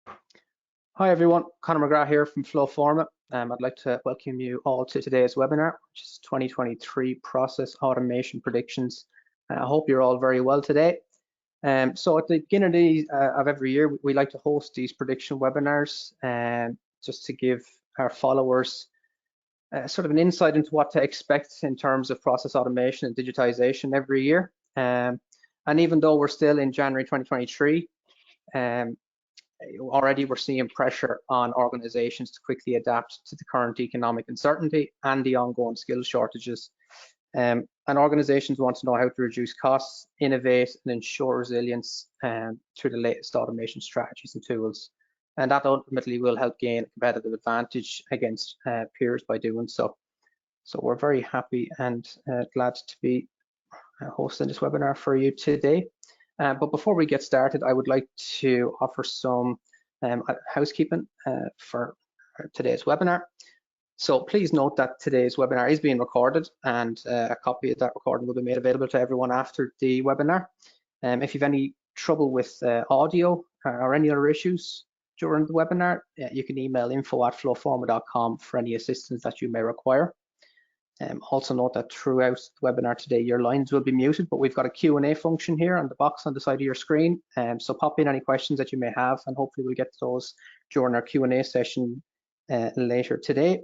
Hi everyone, Conor McGrath here from FlowForma. I'd like to welcome you all to today's webinar, which is 2023 Process Automation Predictions. I hope you're all very well today. So at the beginning of every year, we like to host these prediction webinars just to give our followers sort of an insight into what to expect in terms of process automation and digitization every year. And even though we're still in January 2023, already we're seeing pressure on organizations to quickly adapt to the current economic uncertainty and the ongoing skill shortages. And organizations want to know how to reduce costs, innovate, and ensure resilience through the latest automation strategies and tools. And that ultimately will help gain a competitive advantage against peers by doing so. So we're very happy and glad to be hosting this webinar for you today. But before we get started, I would like to offer some housekeeping for today's webinar. So please note that today's webinar is being recorded, and a copy of that recording will be made available to everyone after the webinar. If you have any trouble with audio or any other issues during the webinar, you can email info@flowforma.com for any assistance that you may require. Also note that throughout the webinar today, your lines will be muted, but we've got a Q&A function here on the box on the side of your screen. So pop in any questions that you may have, and hopefully we'll get to those during our Q&A session later today.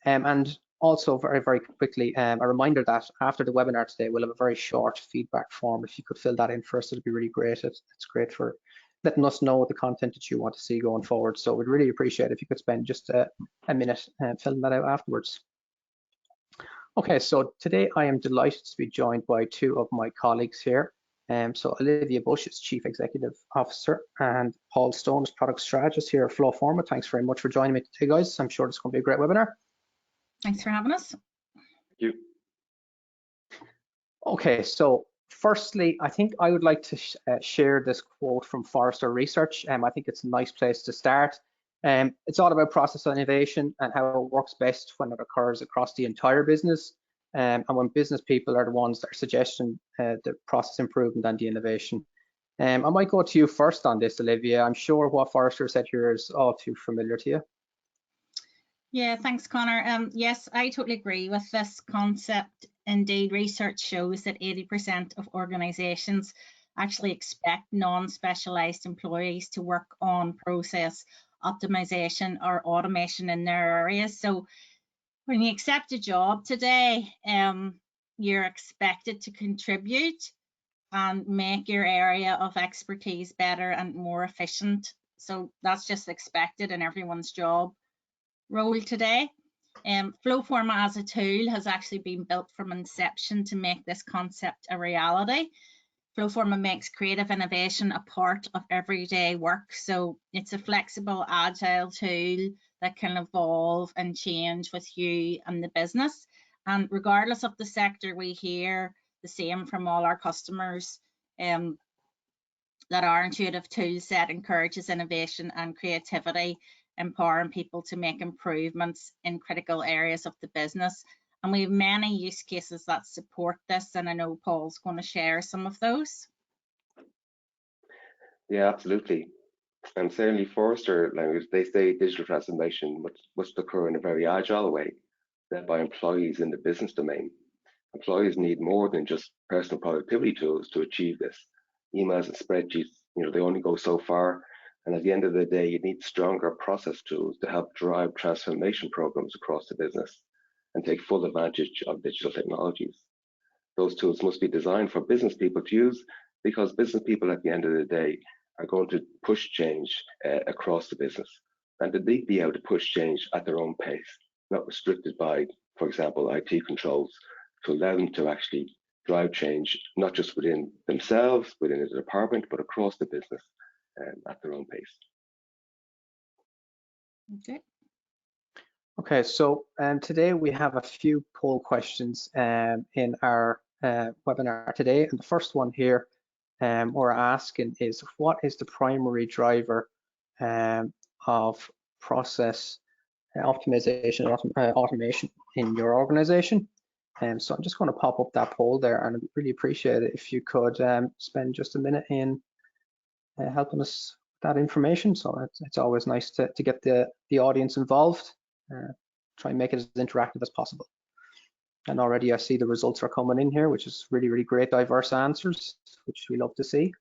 And also very quickly, a reminder that after the webinar today, we'll have a very short feedback form. If you could fill that in first, it'd be really great. It's great for letting us know the content that you want to see going forward. So we'd really appreciate it if you could spend just a minute filling that out afterwards. Okay, so today I am delighted to be joined by two of my colleagues here. So Olivia Bushe is Chief Executive Officer and Paul Stone is Product Strategist here at FlowForma. Thanks very much for joining me today, guys. I'm sure it's going to be a great webinar. Thanks for having us. Thank you. Okay, so firstly, I think I would like to share this quote from Forrester Research. I think it's a nice place to start. It's all about process innovation and how it works best when it occurs across the entire business, and when business people are the ones that are suggesting the process improvement and the innovation. I might go to you first on this, Olivia. I'm sure what Forrester said here is all too familiar to you. Yeah, thanks, Conor. Yes, I totally agree with this concept. Indeed, research shows that 80% of organizations actually expect non-specialized employees to work on process optimization or automation in their areas. So when you accept a job today, you're expected to contribute and make your area of expertise better and more efficient. So that's just expected in everyone's job role today. FlowForma as a tool has actually been built from inception to make this concept a reality. FlowForma makes creative innovation a part of everyday work. So it's a flexible, agile tool that can evolve and change with you and the business. And regardless of the sector, we hear the same from all our customers, that our intuitive tool set encourages innovation and creativity, empowering people to make improvements in critical areas of the business. And we have many use cases that support this, and I know Paul's going to share some of those. Yeah, absolutely. And certainly Forrester language, they say digital transformation must occur in a very agile way, led by employees in the business domain. Employees need more than just personal productivity tools to achieve this. Emails and spreadsheets, they only go so far. And at the end of the day, you need stronger process tools to help drive transformation programs across the business and take full advantage of digital technologies. Those tools must be designed for business people to use, because business people at the end of the day are going to push change across the business, and they need to be able to push change at their own pace, not restricted by, for example, IT controls, to allow them to actually drive change, not just within themselves, within the department, but across the business at their own pace. Okay. Okay, so today we have a few poll questions in our webinar today, and the first one here we're asking is, what is the primary driver of process optimization and automation in your organization? So I'm just going to pop up that poll there, and I'd really appreciate it if you could spend just a minute in helping us that information. So it's always nice to get the audience involved, try and make it as interactive as possible. And already I see the results are coming in here, which is really, really great, diverse answers, which we love to see.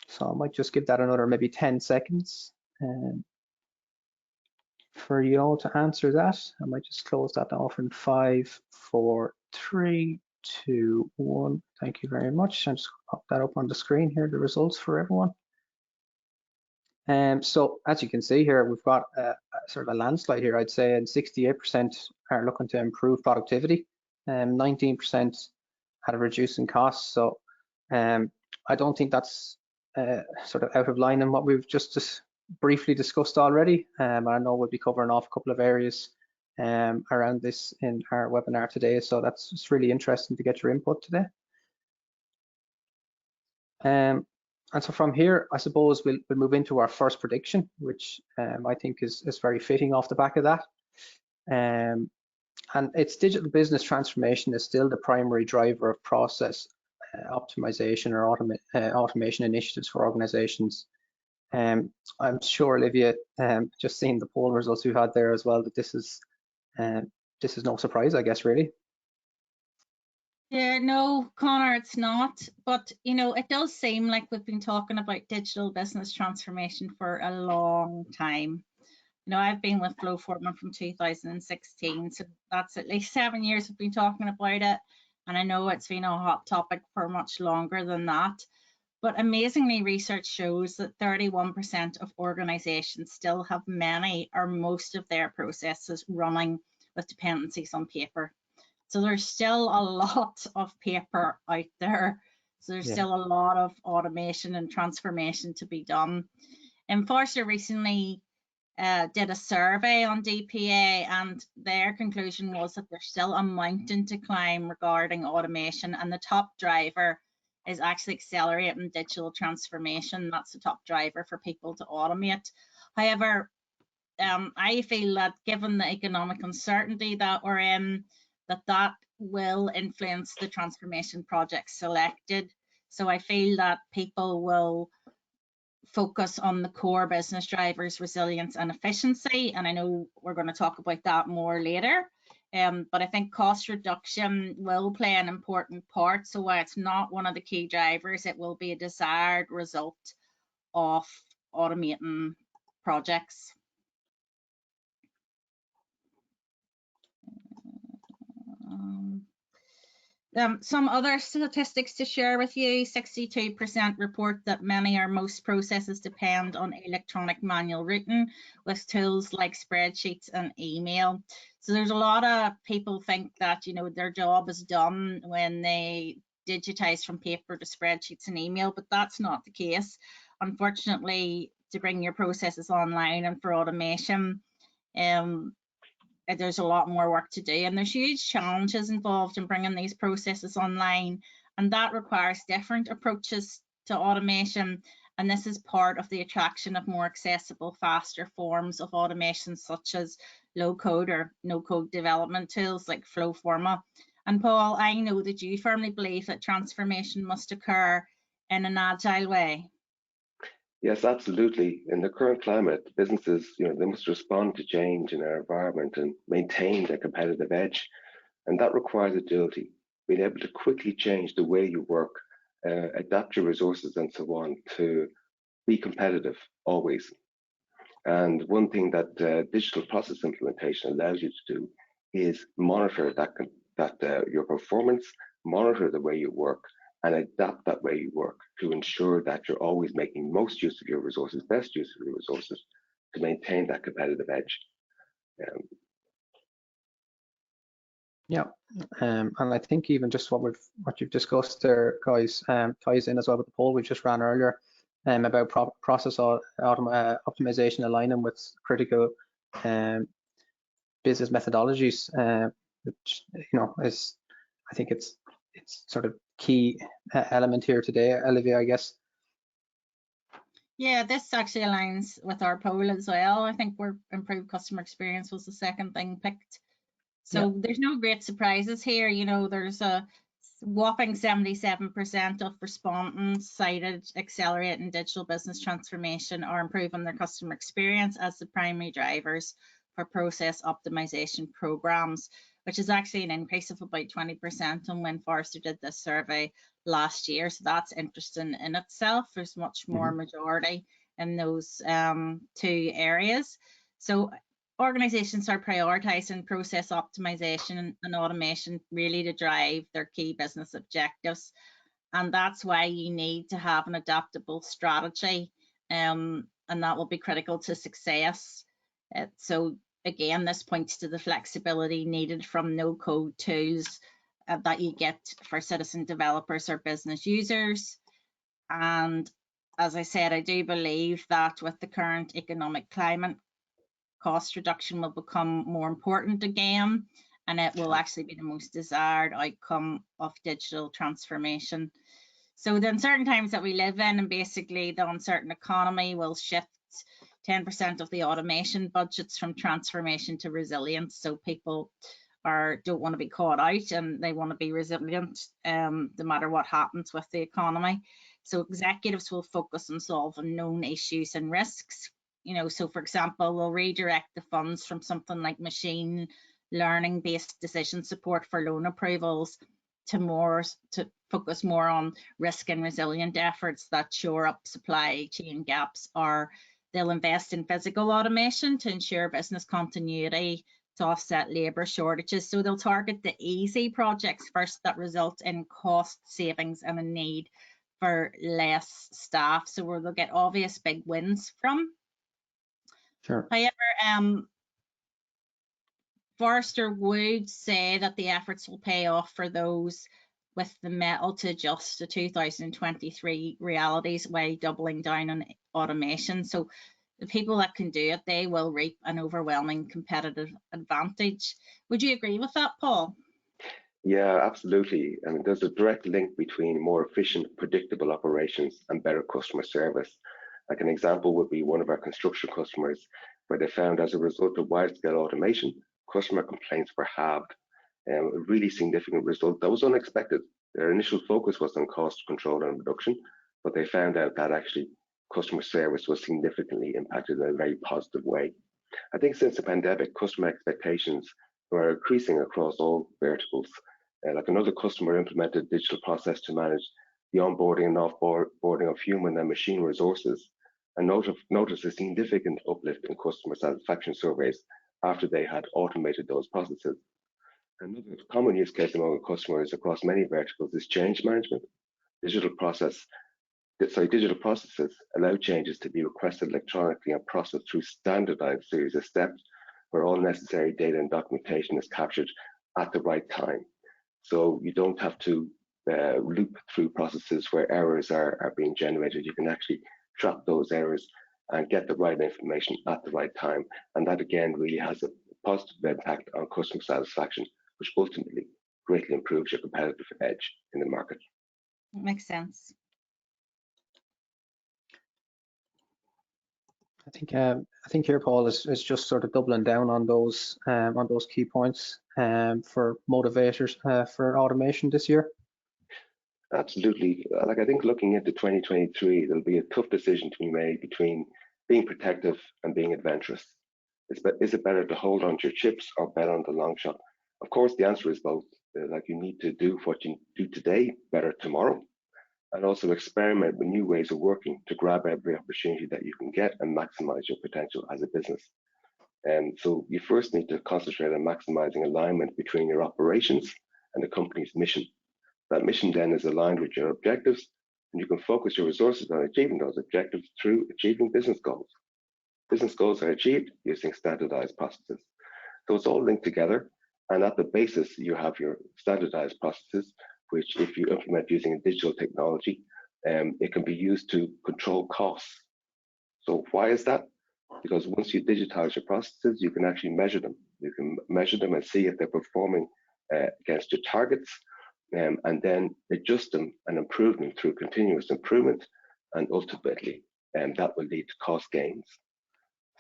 So I might just give that another maybe 10 seconds for you all to answer that. I might just close that off in 5, 4, 3, 2, 1. Thank you very much. And just pop that up on the screen here, the results for everyone. So as you can see here, we've got a sort of a landslide here, I'd say, and 68% are looking to improve productivity, and 19% at a reducing costs. So I don't think that's sort of out of line in what we've just briefly discussed already. I know we'll be covering off a couple of areas around this in our webinar today. So that's just really interesting to get your input today. And so from here, I suppose we'll move into our first prediction, which I think is very fitting off the back of that. And it's digital business transformation is still the primary driver of process optimization or automation initiatives for organizations. I'm sure, Olivia, just seeing the poll results we've had there as well, that this is no surprise, I guess, really. Yeah, no, Connor, it's not. But, you know, it does seem like we've been talking about digital business transformation for a long time. You know, I've been with FlowForma from 2016, so that's at least 7 years we've been talking about it. And I know it's been a hot topic for much longer than that. But amazingly, research shows that 31% of organizations still have many or most of their processes running with dependencies on paper. So there's still a lot of paper out there. So there's still a lot of automation and transformation to be done. And Forrester recently did a survey on DPA, and their conclusion was that there's still a mountain to climb regarding automation, and the top driver is actually accelerating digital transformation. That's the top driver for people to automate. However, I feel that given the economic uncertainty that we're in, that will influence the transformation projects selected. So I feel that people will focus on the core business drivers, resilience and efficiency. And I know we're going to talk about that more later. But I think cost reduction will play an important part. So while it's not one of the key drivers, it will be a desired result of automating projects. Some other statistics to share with you. 62% report that many or most processes depend on electronic manual routing with tools like spreadsheets and email. So there's a lot of people think that, you know, their job is done when they digitize from paper to spreadsheets and email, but that's not the case. Unfortunately, to bring your processes online and for automation, there's a lot more work to do, and there's huge challenges involved in bringing these processes online, and that requires different approaches to automation. And this is part of the attraction of more accessible, faster forms of automation, such as low-code or no-code development tools like FlowForma. And Paul, I know that you firmly believe that transformation must occur in an agile way. Yes, absolutely. In the current climate, businesses, you know, they must respond to change in our environment and maintain their competitive edge. And that requires agility, being able to quickly change the way you work, adapt your resources and so on to be competitive always. And one thing that digital process implementation allows you to do is monitor your performance, monitor the way you work, and adapt that way you work to ensure that you're always making most use of your resources, best use of your resources to maintain that competitive edge. And I think even just what you've discussed there, guys, ties in as well with the poll we just ran earlier about process optimization aligning with critical business methodologies, which, you know, is, I think it's sort of key element here today, Olivia, I guess. Yeah, this actually aligns with our poll as well. I think improved customer experience was the second thing picked. So there's no great surprises here. You know, there's a Whopping 77% of respondents cited accelerating digital business transformation or improving their customer experience as the primary drivers for process optimization programs, which is actually an increase of about 20% on when Forrester did this survey last year. So that's interesting in itself. There's much more majority in those two areas. So organizations are prioritizing process optimization and automation really to drive their key business objectives. And that's why you need to have an adaptable strategy, and that will be critical to success. So again, this points to the flexibility needed from no-code tools that you get for citizen developers or business users. And as I said, I do believe that with the current economic climate, cost reduction will become more important again, and it will actually be the most desired outcome of digital transformation. So the uncertain times that we live in, and basically the uncertain economy, will shift 10% of the automation budgets from transformation to resilience. So people don't want to be caught out, and they want to be resilient no matter what happens with the economy. So executives will focus on solving known issues and risks. So for example, we'll redirect the funds from something like machine learning based decision support for loan approvals to focus more on risk and resilient efforts that shore up supply chain gaps, or they'll invest in physical automation to ensure business continuity to offset labor shortages. So they'll target the easy projects first that result in cost savings and a need for less staff, so where they'll get obvious big wins from. Sure. However, Forrester would say that the efforts will pay off for those with the mettle to adjust to 2023 realities while doubling down on automation. So the people that can do it, they will reap an overwhelming competitive advantage. Would you agree with that, Paul? Yeah, absolutely. I mean, there's a direct link between more efficient, predictable operations and better customer service. Like an example would be one of our construction customers, where they found as a result of wide-scale automation, customer complaints were halved. A really significant result that was unexpected. Their initial focus was on cost control and reduction, but they found out that actually customer service was significantly impacted in a very positive way. I think since the pandemic, customer expectations were increasing across all verticals. Like another customer implemented digital process to manage the onboarding and offboarding of human and machine resources, and noticed a significant uplift in customer satisfaction surveys after they had automated those processes. Another common use case among customers across many verticals is change management. Digital processes allow changes to be requested electronically and processed through standardized series of steps where all necessary data and documentation is captured at the right time. So you don't have to loop through processes where errors are being generated. You can actually trap those errors and get the right information at the right time. And that again really has a positive impact on customer satisfaction, which ultimately greatly improves your competitive edge in the market. Makes sense. I think here, Paul, is just sort of doubling down on those key points for motivators for automation this year. Absolutely. Like I think looking into 2023, there'll be a tough decision to be made between being protective and being adventurous. Is it better to hold on to your chips or bet on the long shot? Of course, the answer is both. Like you need to do what you do today better tomorrow, and also experiment with new ways of working to grab every opportunity that you can get and maximize your potential as a business. And so you first need to concentrate on maximizing alignment between your operations and the company's mission. That mission then is aligned with your objectives, and you can focus your resources on achieving those objectives through achieving business goals. Business goals are achieved using standardized processes. So it's all linked together, and at the basis, you have your standardized processes, which if you implement using a digital technology, it can be used to control costs. So why is that? Because once you digitize your processes, you can actually measure them. You can measure them and see if they're performing against your targets, and then adjust them and improve them through continuous improvement, and ultimately, that will lead to cost gains.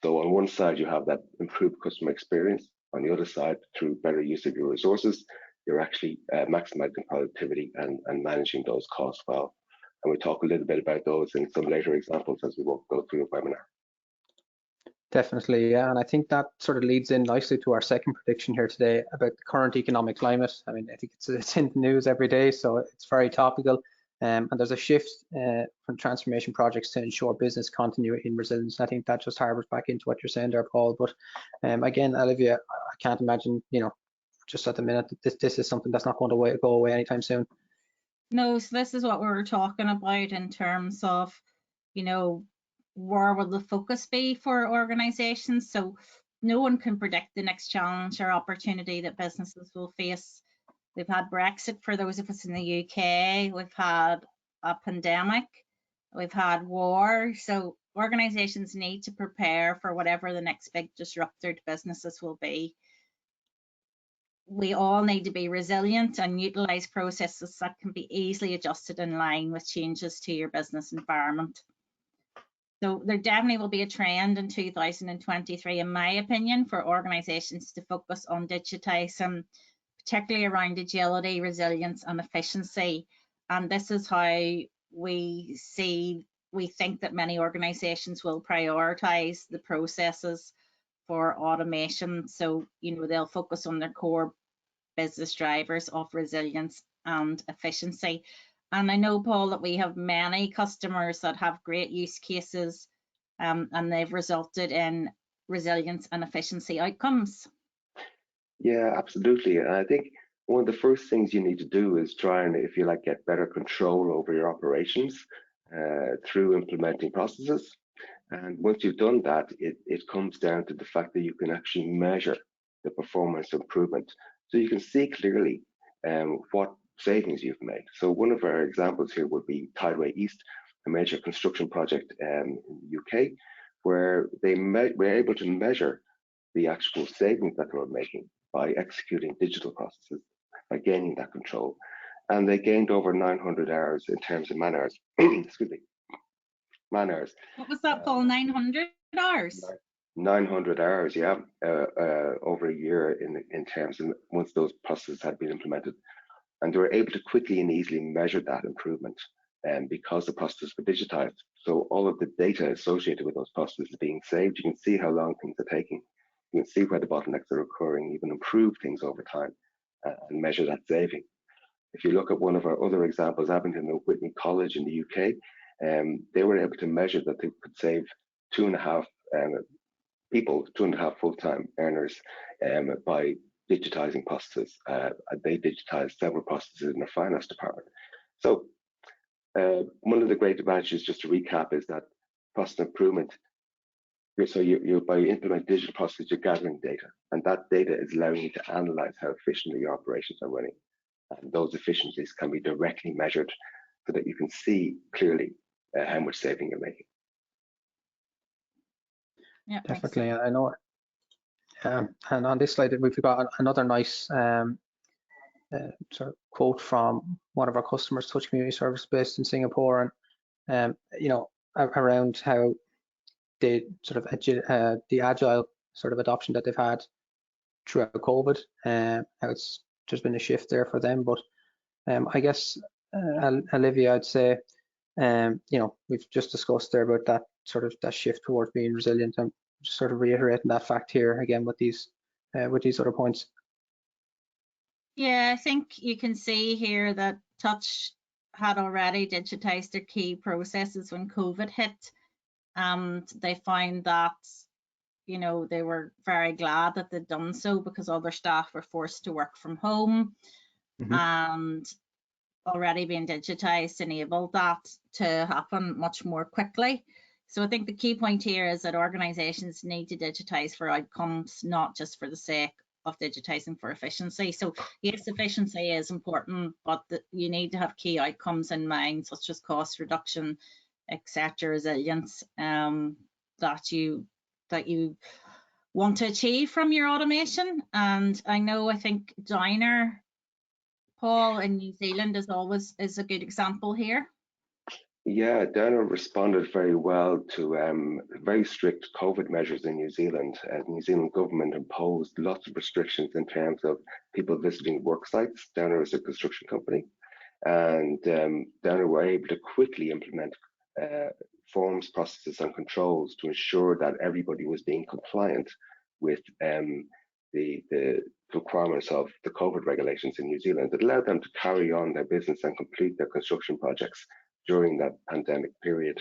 So on one side, you have that improved customer experience. On the other side, through better use of your resources, you're actually maximizing productivity and managing those costs well. And we'll talk a little bit about those in some later examples as we go through the webinar. Definitely, yeah, and I think that sort of leads in nicely to our second prediction here today about the current economic climate. I mean, I think it's in the news every day, so it's very topical. And there's a shift from transformation projects to ensure business continuity and resilience. I think that just harbors back into what you're saying there, Paul. But again, Olivia, I can't imagine, just at the minute, that this is something that's not going to go away anytime soon. No, so this is what we were talking about in terms of, where will the focus be for organizations? So no one can predict the next challenge or opportunity that businesses will face. We've had Brexit for those of us in the UK, we've had a pandemic, we've had war. So organizations need to prepare for whatever the next big disruptor to businesses will be. We all need to be resilient and utilize processes that can be easily adjusted in line with changes to your business environment. So there definitely will be a trend in 2023, in my opinion, for organizations to focus on digitizing, particularly around agility, resilience, and efficiency. And this is how we think that many organizations will prioritize the processes for automation. So, they'll focus on their core business drivers of resilience and efficiency. And I know, Paul, that we have many customers that have great use cases and they've resulted in resilience and efficiency outcomes. Yeah, absolutely. And I think one of the first things you need to do is try and, if you like, get better control over your operations through implementing processes. And once you've done that, it comes down to the fact that you can actually measure the performance improvement. So you can see clearly what savings you've made. So one of our examples here would be Tideway East, a major construction project in the UK, where they were able to measure the actual savings that they were making by executing digital processes, by gaining that control. And they gained over 900 hours in terms of man hours. Excuse me, man hours. What was that, Paul? 900 hours? 900 hours, yeah, over a year in terms of once those processes had been implemented. And they were able to quickly and easily measure that improvement because the processes were digitized. So all of the data associated with those processes being saved, you can see how long things are taking. You can see where the bottlenecks are occurring, even improve things over time and measure that saving. If you look at one of our other examples, Abington and Whitney College in the UK, they were able to measure that they could save 2.5 people, 2.5 full-time earners by digitizing processes. They digitized several processes in their finance department. So one of the great advantages, just to recap, is that process improvement. So you by implementing digital processes, you're gathering data, and that data is allowing you to analyze how efficiently your operations are running. And those efficiencies can be directly measured so that you can see clearly how much saving you're making. Yeah, definitely. I know. And on this slide, we've got another nice sort of quote from one of our customers, Touch Community Service, based in Singapore, and around how the sort of the agile sort of adoption that they've had throughout COVID, how there's been a shift there for them. But I guess Olivia, I'd say we've just discussed there about that shift towards being resilient, and just sort of reiterating that fact here again with these other points. Yeah, I think you can see here that Touch had already digitized their key processes when COVID hit, and they found that they were very glad that they'd done so, because all their staff were forced to work from home. And already being digitized enabled that to happen much more quickly. So I think the key point here is that organizations need to digitize for outcomes, not just for the sake of digitizing for efficiency. So yes, efficiency is important, but you need to have key outcomes in mind, such as cost reduction, etc., resilience, that you want to achieve from your automation. And I think Downer, Paul, in New Zealand is a good example here. Yeah, Downer responded very well to very strict COVID measures in New Zealand. The New Zealand government imposed lots of restrictions in terms of people visiting work sites. Downer is a construction company, and Downer were able to quickly implement forms, processes, and controls to ensure that everybody was being compliant with the requirements of the COVID regulations in New Zealand. It allowed them to carry on their business and complete their construction projects during that pandemic period.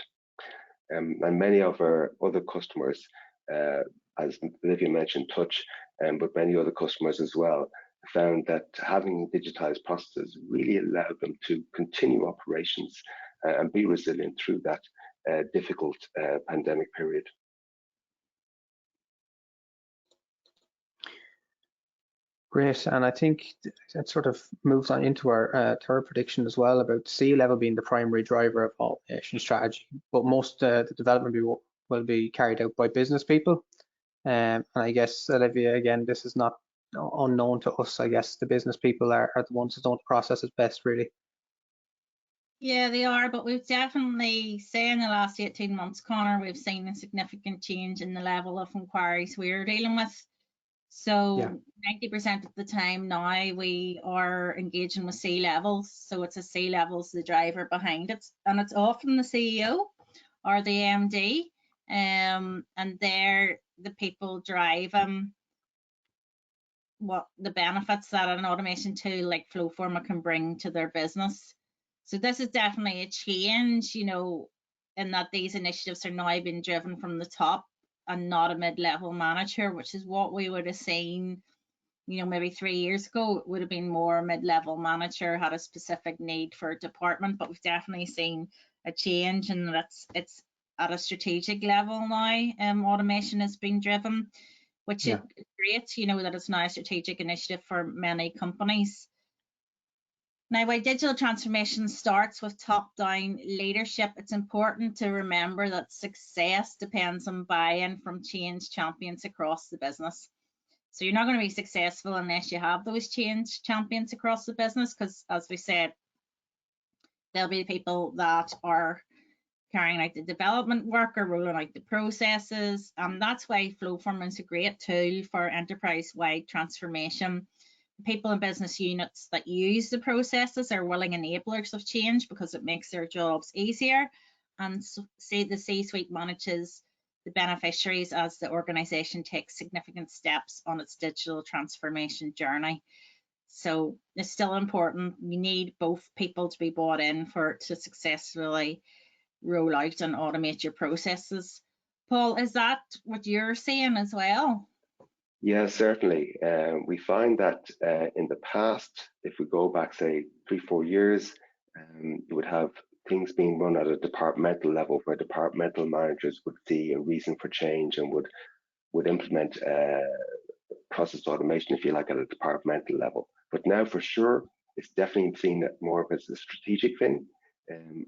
And many of our other customers, as Olivia mentioned, Touch, but many other customers as well, found that having digitized processes really allowed them to continue operations and be resilient through that difficult pandemic period. Great, and I think that sort of moves on into our third prediction as well about C-level being the primary driver of automation strategy, but most the development will be carried out by business people. And I guess, Olivia, again, this is not unknown to us. I guess the business people are the ones that know the processes best, really. Yeah, they are, but we've definitely, say in the last 18 months, Connor, we've seen a significant change in the level of inquiries we're dealing with. So 90% of the time now we are engaging with C-levels. So it's a C-levels, the driver behind it. And it's often the CEO or the MD. And they're the people driving what the benefits that an automation tool like FlowForma can bring to their business. So this is definitely a change, you know, in that these initiatives are now being driven from the top and not a mid-level manager, which is what we would have seen, you know, maybe 3 years ago. It would have been more mid-level manager had a specific need for a department, but we've definitely seen a change, and it's at a strategic level now. Automation is being driven, which is great, you know, that it's now a strategic initiative for many companies. Now, while digital transformation starts with top-down leadership, it's important to remember that success depends on buy-in from change champions across the business. So you're not going to be successful unless you have those change champions across the business, because as we said, there'll be people that are carrying out the development work or rolling out the processes. And that's why FlowForma is a great tool for enterprise-wide transformation. People in business units that use the processes are willing enablers of change because it makes their jobs easier. And say the C-suite manages the beneficiaries as the organization takes significant steps on its digital transformation journey. So it's still important. You need both people to be bought in for it to successfully roll out and automate your processes. Paul, is that what you're seeing as well? Yeah, certainly. We find that in the past, if we go back, say, 3-4 years, you would have things being run at a departmental level where departmental managers would see a reason for change and would implement process automation, if you like, at a departmental level. But now for sure, it's definitely seen more of as a strategic thing.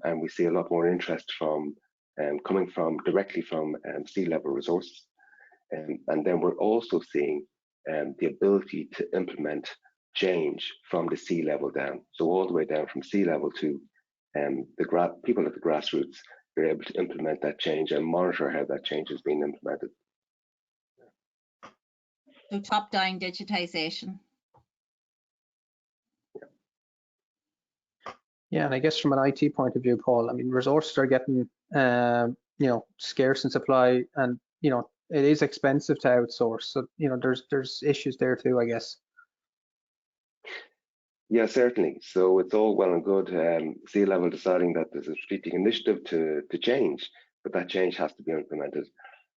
And we see a lot more interest from coming from directly from C-level resources. And then we're also seeing the ability to implement change from the C-level down. So all the way down from C-level to the people at the grassroots, they're able to implement that change and monitor how that change is being implemented. So top-down digitization. Yeah, and I guess from an IT point of view, Paul, I mean, resources are getting, you know, scarce in supply, and you know, it is expensive to outsource. So you know, there's issues there too, I guess. Yeah, certainly. So it's all well and good C-level deciding that there's a strategic initiative to change, but that change has to be implemented.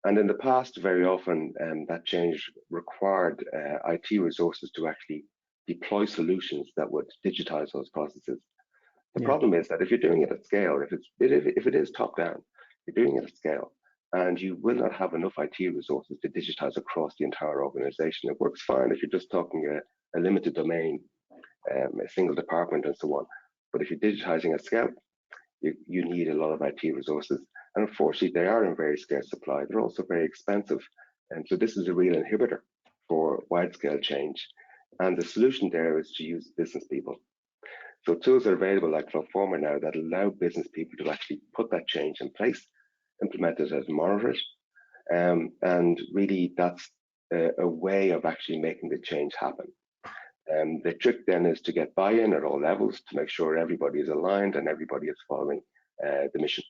And in the past, very often, that change required IT resources to actually deploy solutions that would digitize those processes. The problem is that if you're doing it at scale, if it is top down, you're doing it at scale, and you will not have enough IT resources to digitize across the entire organization. It works fine if you're just talking a limited domain, a single department and so on. But if you're digitizing at scale, you need a lot of IT resources. And unfortunately, they are in very scarce supply. They're also very expensive. And so this is a real inhibitor for wide scale change. And the solution there is to use business people. So tools are available like FlowForma now that allow business people to actually put that change in place, implement it and monitor it. And really that's a way of actually making the change happen. The trick then is to get buy-in at all levels to make sure everybody is aligned and everybody is following the mission.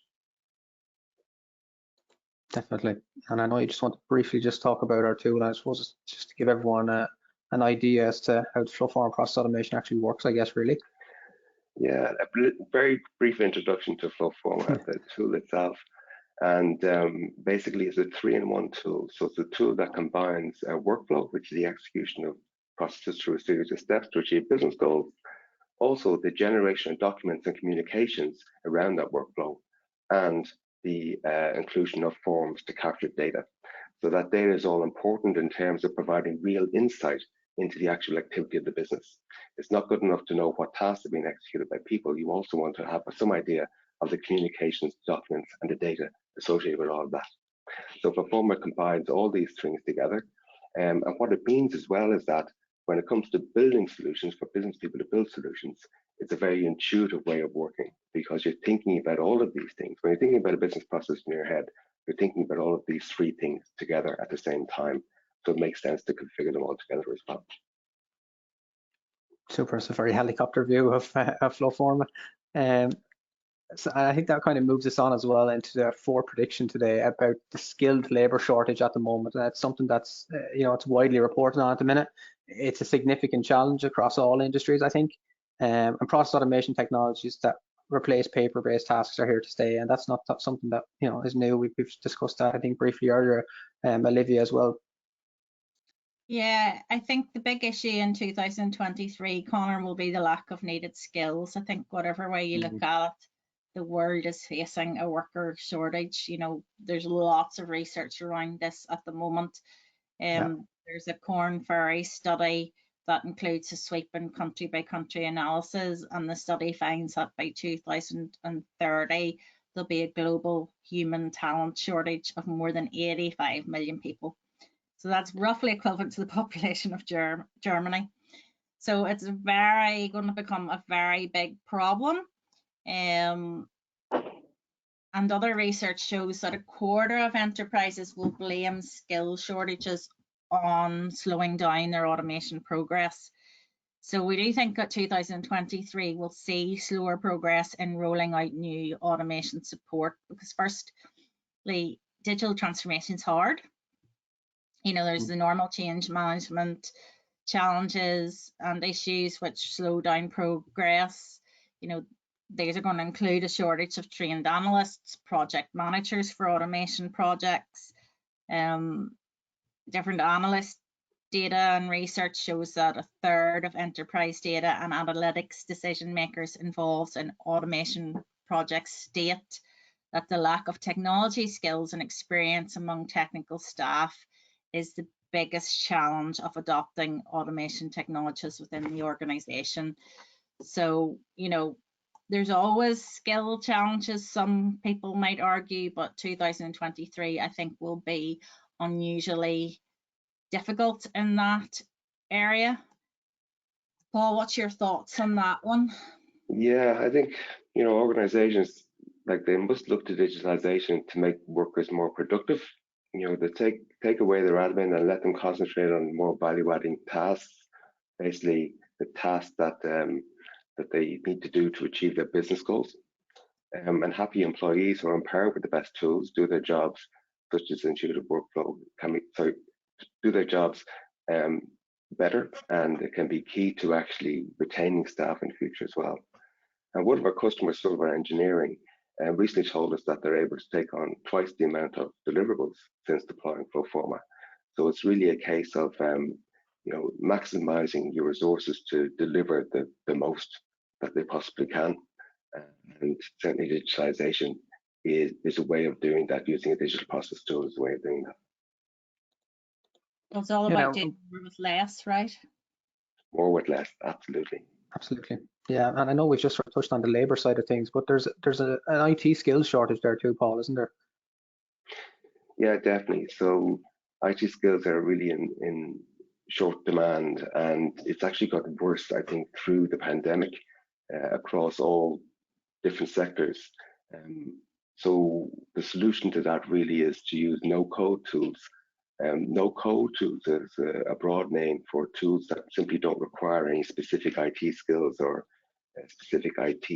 Definitely. And I know you just want to briefly just talk about our tool, and I suppose just to give everyone an idea as to how the FlowForma process automation actually works, I guess, really. Yeah, a very brief introduction to FlowForma, the tool itself. And basically it's a 3-in-1 tool. So it's a tool that combines workflow, which is the execution of processes through a series of steps to achieve business goals. Also the generation of documents and communications around that workflow, and the inclusion of forms to capture data. So that data is all important in terms of providing real insight into the actual activity of the business. It's not good enough to know what tasks are being executed by people. You also want to have some idea of the communications, documents, and the data associated with all of that. So FlowForma combines all these things together. And what it means as well is that when it comes to building solutions for business people to build solutions, it's a very intuitive way of working because you're thinking about all of these things. When you're thinking about a business process in your head, you're thinking about all of these 3 things together at the same time. So it makes sense to configure them all together as well. Super. It's a very helicopter view of FlowForma. So I think that kind of moves us on as well into the 4 prediction today about the skilled labor shortage at the moment. And that's something that's, it's widely reported on at the minute. It's a significant challenge across all industries, I think. And process automation technologies that replace paper-based tasks are here to stay. And that's not something that, is new. We've discussed that, I think, briefly earlier, Olivia, as well. Yeah, I think the big issue in 2023, Conor, will be the lack of needed skills. I think whatever way you look at it, the world is facing a worker shortage. There's lots of research around this at the moment. There's a Corn Ferry study that includes a sweeping country by country analysis, and the study finds that by 2030 there'll be a global human talent shortage of more than 85 million people. So that's roughly equivalent to the population of Germany. So it's going to become a very big problem. And other research shows that 1/4 of enterprises will blame skill shortages on slowing down their automation progress. So we do think that 2023 will see slower progress in rolling out new automation support because, firstly, digital transformation is hard. There's the normal change management challenges and issues which slow down progress. These are going to include a shortage of trained analysts, project managers for automation projects. Different analyst data and research shows that 1/3 of enterprise data and analytics decision makers involved in automation projects state that the lack of technology skills and experience among technical staff is the biggest challenge of adopting automation technologies within the organization. So, there's always skill challenges, some people might argue, but 2023, I think, will be unusually difficult in that area. Paul, what's your thoughts on that one? Yeah, I think, organizations, they must look to digitalization to make workers more productive. They take away their admin and let them concentrate on more value-adding tasks, basically the tasks that they need to do to achieve their business goals. And happy employees who are empowered with the best tools do their jobs, such as intuitive workflow, do their jobs better, and it can be key to actually retaining staff in the future as well. And one of our customers, Silver Engineering, recently told us that they're able to take on twice the amount of deliverables since deploying FlowForma. So it's really a case of maximizing your resources to deliver the most that they possibly can. And certainly digitalization is a way of doing that. Using a digital process tool is a way of doing that. It's all about doing more with less, right? More with less, absolutely. Absolutely. Yeah, and I know we've just touched on the labor side of things, but there's an IT skills shortage there too, Paul, isn't there? Yeah, definitely. So IT skills are really in short demand, and it's actually got worse, I think, through the pandemic. across all different sectors. So the solution to that really is to use no-code tools. No-code tools is a broad name for tools that simply don't require any specific IT skills or a specific IT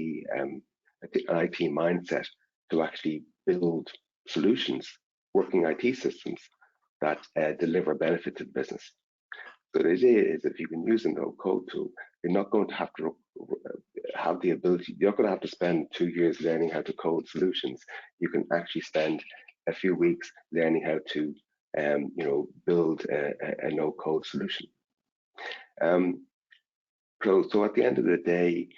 mindset to actually build solutions, working IT systems that deliver benefit to the business. So the idea is, if you can use a no-code tool, you're not going to have to have the ability, you're not going to have to spend 2 years learning how to code solutions. You can actually spend a few weeks learning how to build a no-code solution. So at the end of the day,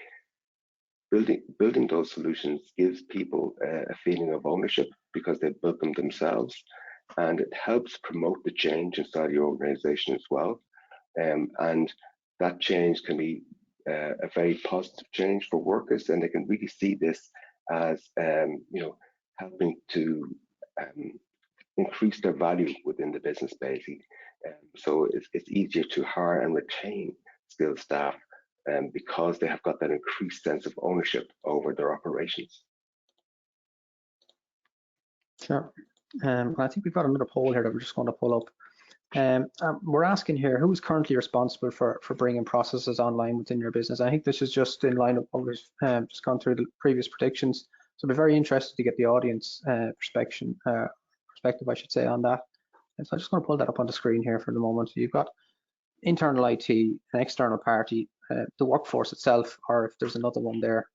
building those solutions gives people a feeling of ownership because they built them themselves, and it helps promote the change inside the organization as well. And that change can be a very positive change for workers, and they can really see this as helping to increase their value within the business, basically. So it's easier to hire and retain skilled staff because they have got that increased sense of ownership over their operations. Sure. I think we've got another poll here that we're just going to pull up. We're asking here, who is currently responsible for bringing processes online within your business? I think this is just in line with what we've just gone through the previous predictions. So we're very interested to get the audience perspective, I should say, on that. And so I'm just going to pull that up on the screen here for the moment. So you've got internal IT, an external party, the workforce itself, or if there's another one there.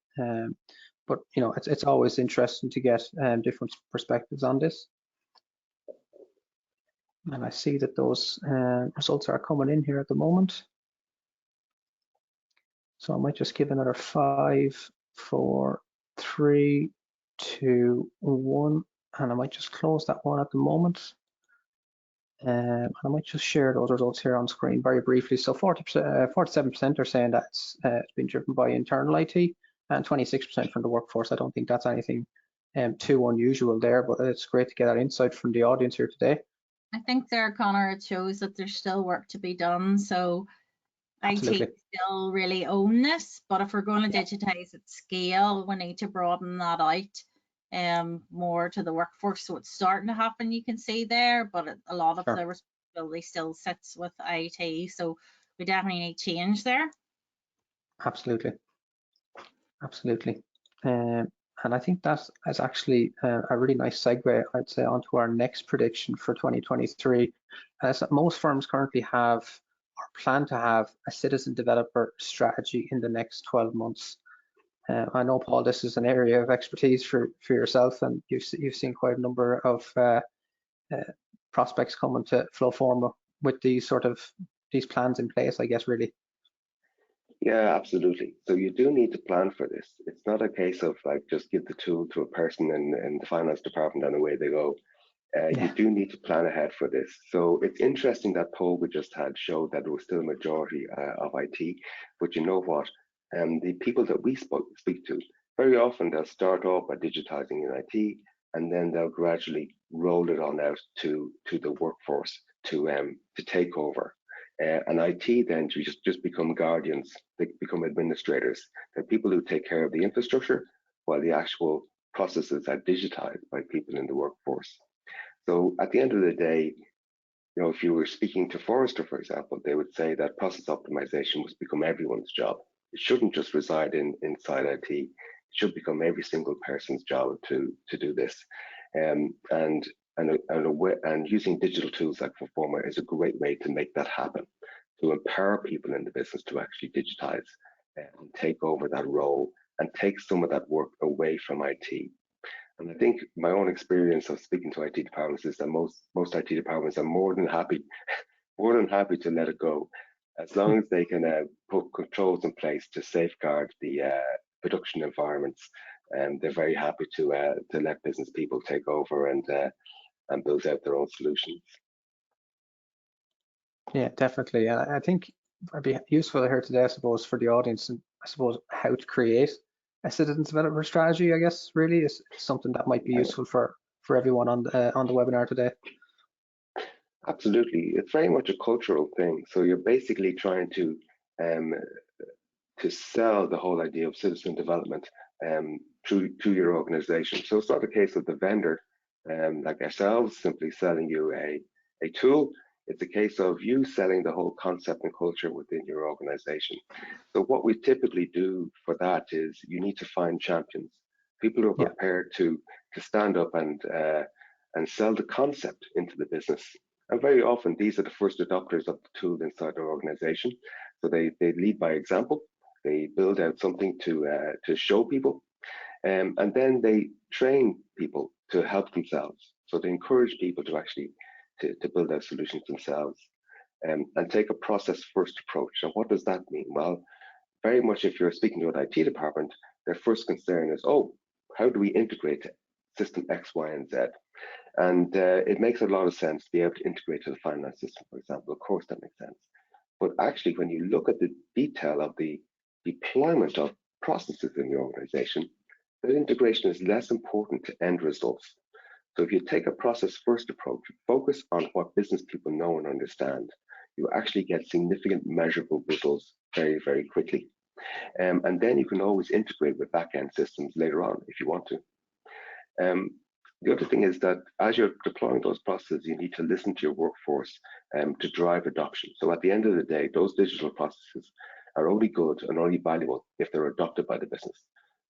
But it's always interesting to get different perspectives on this. And I see that those results are coming in here at the moment. So I might just give another 5, 4, 3, 2, 1, and I might just close that one at the moment. And I might just share those results here on screen very briefly. So 47% are saying that it's been driven by internal IT, and 26% from the workforce. I don't think that's anything too unusual there, but it's great to get that insight from the audience here today. I think there, Connor, it shows that there's still work to be done. So Absolutely. IT still really own this, but if we're going to digitize at scale, we need to broaden that out more to the workforce. So it's starting to happen, you can see there, but a lot of the responsibility still sits with IT. So we definitely need change there. Absolutely. Absolutely. And I think that is actually a really nice segue, I'd say, onto our next prediction for 2023. As most firms currently have or plan to have a citizen developer strategy in the next 12 months. I know, Paul, this is an area of expertise for yourself, and you've seen quite a number of prospects coming to FlowForma with these plans in place, I guess, really. Yeah, absolutely. So you do need to plan for this. It's not a case of like just give the tool to a person in the finance department and away they go. You do need to plan ahead for this. So it's interesting that poll we just had showed that it was still a majority of IT. But you know what? The people that we speak to, very often they'll start off by digitizing in IT, and then they'll gradually roll it on out to the workforce to take over. And IT then just become guardians, they become administrators. They're people who take care of the infrastructure while the actual processes are digitized by people in the workforce. So at the end of the day, if you were speaking to Forrester, for example, they would say that process optimization must become everyone's job. It shouldn't just reside inside IT. It should become every single person's job to do this. And using digital tools like FlowForma is a great way to make that happen, to empower people in the business to actually digitize and take over that role and take some of that work away from IT. And I think my own experience of speaking to IT departments is that most IT departments are more than happy to let it go, as long as they can put controls in place to safeguard the production environments. And they're very happy to let business people take over and build out their own solutions. Yeah, definitely. And I think it'd be useful here today, I suppose, for the audience, and I suppose how to create a citizen developer strategy, I guess, really is something that might be useful for everyone on the webinar today. Absolutely. It's very much a cultural thing. So you're basically trying to to sell the whole idea of citizen development to your organization. So it's not a case of the vendor, like ourselves, simply selling you a tool. It's a case of you selling the whole concept and culture within your organization. So what we typically do for that is you need to find champions, people who are prepared to stand up and sell the concept into the business. And very often these are the first adopters of the tool inside their organization. So they lead by example. They build out something to show people, and then they train people to help themselves. So they encourage people to actually to build out solutions themselves, and take a process first approach. And what does that mean? Well, very much if you're speaking to an IT department, their first concern is, oh, how do we integrate system X, Y, and Z? And it makes a lot of sense to be able to integrate to the finance system, for example. Of course, that makes sense. But actually, when you look at the detail of the deployment of processes in your organization, that integration is less important to end results. So if you take a process first approach, focus on what business people know and understand, you actually get significant measurable results very, very quickly. And then you can always integrate with back-end systems later on if you want to. The other thing is that as you're deploying those processes, you need to listen to your workforce to drive adoption. So at the end of the day, those digital processes are only good and only valuable if they're adopted by the business.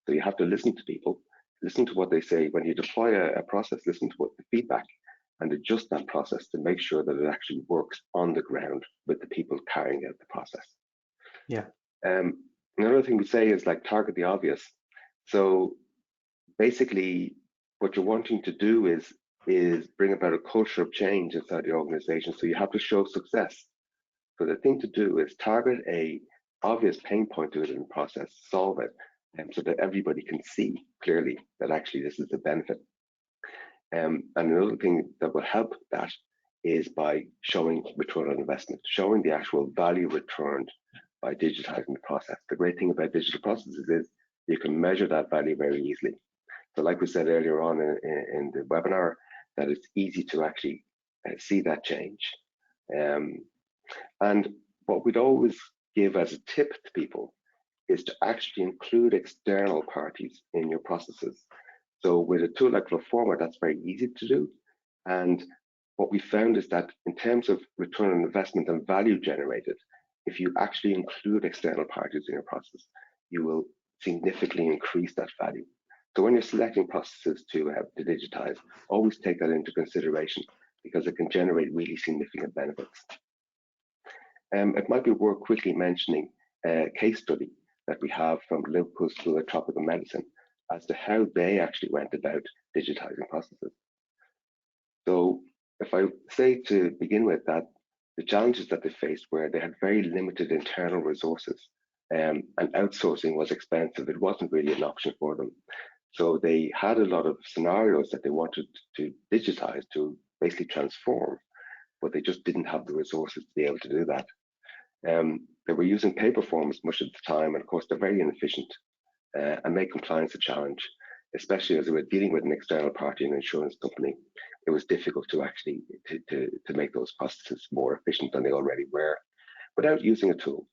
So you have to listen to people, listen to what they say. When you deploy a process, listen to what the feedback and adjust that process to make sure that it actually works on the ground with the people carrying out the process. Yeah. Another thing we say is like target the obvious. So basically, what you're wanting to do is bring about a culture of change inside the organization. So you have to show success. So the thing to do is target a obvious pain point to it in the process, solve it, so that everybody can see clearly that actually this is the benefit. And another thing that will help that is by showing return on investment, showing the actual value returned by digitizing the process. The great thing about digital processes is you can measure that value very easily. So like we said earlier on in the webinar, that it's easy to actually see that change. And what we'd always give as a tip to people is to actually include external parties in your processes. So with a tool like FlowForma, that's very easy to do. And what we found is that in terms of return on investment and value generated, if you actually include external parties in your process, you will significantly increase that value. So when you're selecting processes to digitize, always take that into consideration because it can generate really significant benefits. It might be worth quickly mentioning a case study that we have from Liverpool School of Tropical Medicine as to how they actually went about digitizing processes. So if I say to begin with that the challenges that they faced were they had very limited internal resources, and outsourcing was expensive. It wasn't really an option for them. So they had a lot of scenarios that they wanted to digitize, to basically transform, but they just didn't have the resources to be able to do that. They were using paper forms much of the time, and of course they're very inefficient and make compliance a challenge, especially as they were dealing with an external party, an insurance company. It was difficult to actually to make those processes more efficient than they already were without using a tool.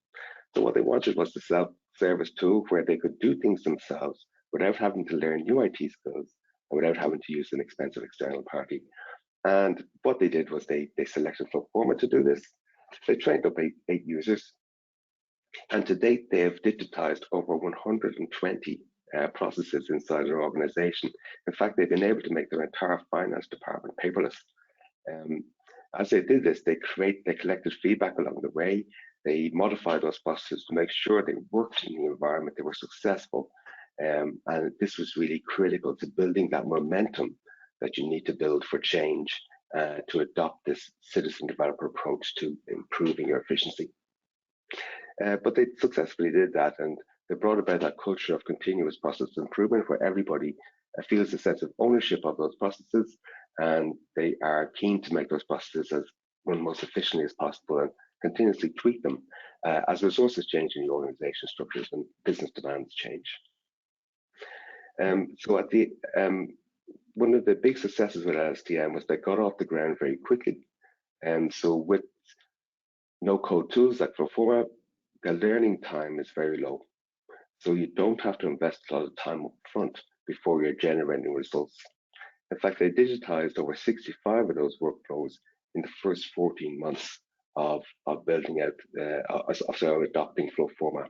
So what they wanted was a self-service tool where they could do things themselves without having to learn new IT skills and without having to use an expensive external party. And what they did was they selected FlowForma to do this. They trained up eight users, and to date they have digitized over 120 processes inside their organization. In fact, they've been able to make their entire finance department paperless. As they did this, they collected feedback along the way. They modified those processes to make sure they worked in the environment, they were successful. And this was really critical to building that momentum that you need to build for change to adopt this citizen developer approach to improving your efficiency. But they successfully did that, and they brought about that culture of continuous process improvement where everybody feels a sense of ownership of those processes, and they are keen to make those processes as run most efficiently as possible and continuously tweak them as resources change in the organization structures and business demands change. So at the one of the big successes with LSTM was they got off the ground very quickly. And so with no-code tools like FlowForma, the learning time is very low. So you don't have to invest a lot of time up front before you're generating results. In fact, they digitized over 65 of those workflows in the first 14 months of building out, adopting FlowForma.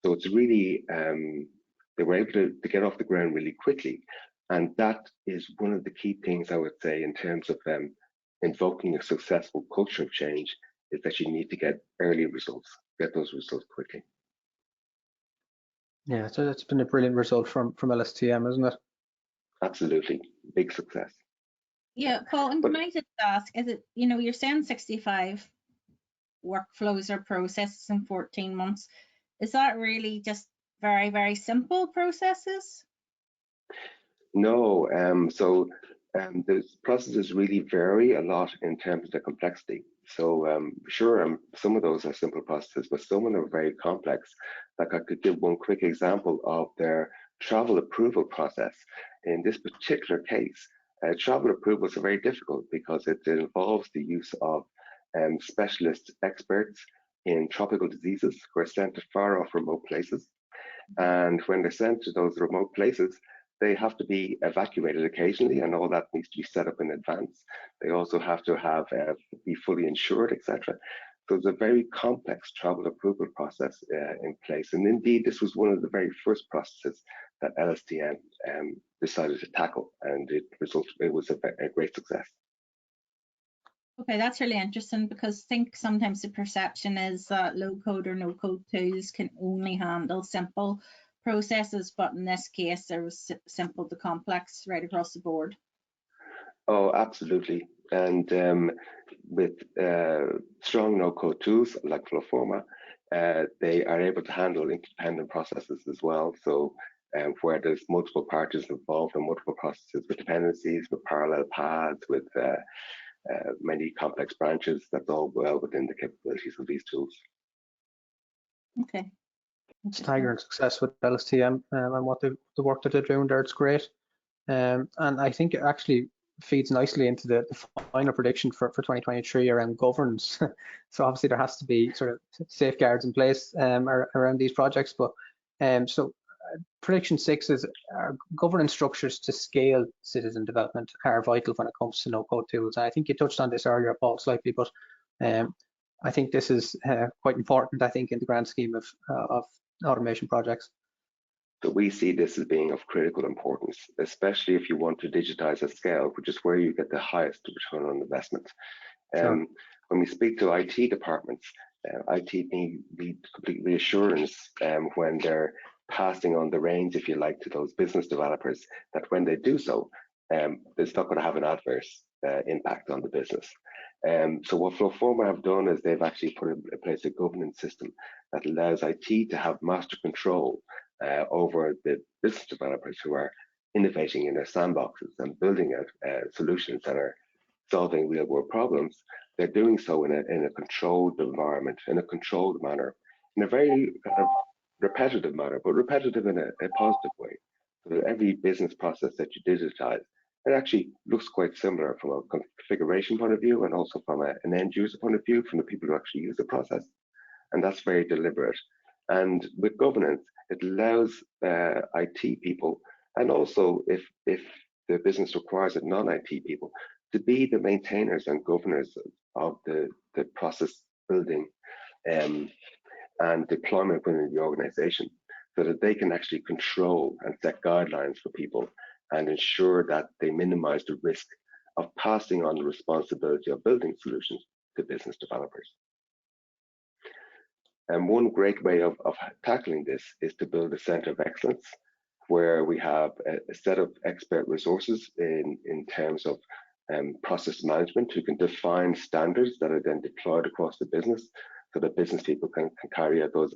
So it's really, they were able to get off the ground really quickly. And that is one of the key things I would say in terms of invoking a successful culture of change, is that you need to get early results, get those results quickly. Yeah, so that's been a brilliant result from LSTM, isn't it? Absolutely, big success. Yeah, Paul, and can I just ask, is it, you're saying 65 workflows or processes in 14 months. Is that really just very, very simple processes? No, the processes really vary a lot in terms of the complexity. So sure, some of those are simple processes, but some of them are very complex. Like I could give one quick example of their travel approval process. In this particular case, travel approvals are very difficult because it involves the use of specialist experts in tropical diseases who are sent to far off remote places. And when they're sent to those remote places, they have to be evacuated occasionally, and all that needs to be set up in advance. They also have to be fully insured, etc. So it's a very complex travel approval process in place. And indeed, this was one of the very first processes that LSTM decided to tackle, and it was a great success. Okay, that's really interesting, because I think sometimes the perception is that low code or no code tools can only handle simple processes, but in this case there was simple to complex right across the board. Oh, absolutely. And with strong no code tools like FlowForma, they are able to handle independent processes as well. So where there's multiple parties involved and multiple processes with dependencies, with parallel paths, with many complex branches, that's all well within the capabilities of these tools. Okay. Staggering success with LSTM and what the work that they're doing there, it's great. And I think it actually feeds nicely into the final prediction for 2023 around governance. So obviously there has to be sort of safeguards in place around these projects, but prediction 6 is governance structures to scale citizen development are vital when it comes to no-code tools. I think you touched on this earlier, Paul, slightly, but I think this is quite important, I think, in the grand scheme of automation projects. So we see this as being of critical importance, especially if you want to digitize at scale, which is where you get the highest return on investment. Sure. When we speak to IT departments, IT need complete reassurance when they're passing on the reins, if you like, to those business developers, that when they do so, it's not going to have an adverse impact on the business. So what FlowForma have done is they've actually put in place a governance system that allows IT to have master control over the business developers who are innovating in their sandboxes and building out solutions that are solving real world problems. They're doing so in a controlled environment, in a controlled manner, in a very kind of repetitive manner, but repetitive in a positive way. So that every business process that you digitize, it actually looks quite similar from a configuration point of view, and also from an end user point of view, from the people who actually use the process. And that's very deliberate. And with governance, it allows IT people, and also if the business requires it, non-IT people, to be the maintainers and governors of the process building and deployment within the organization, so that they can actually control and set guidelines for people and ensure that they minimize the risk of passing on the responsibility of building solutions to business developers. And one great way of tackling this is to build a center of excellence, where we have a set of expert resources in terms of process management, who can define standards that are then deployed across the business, so that business people can carry out those,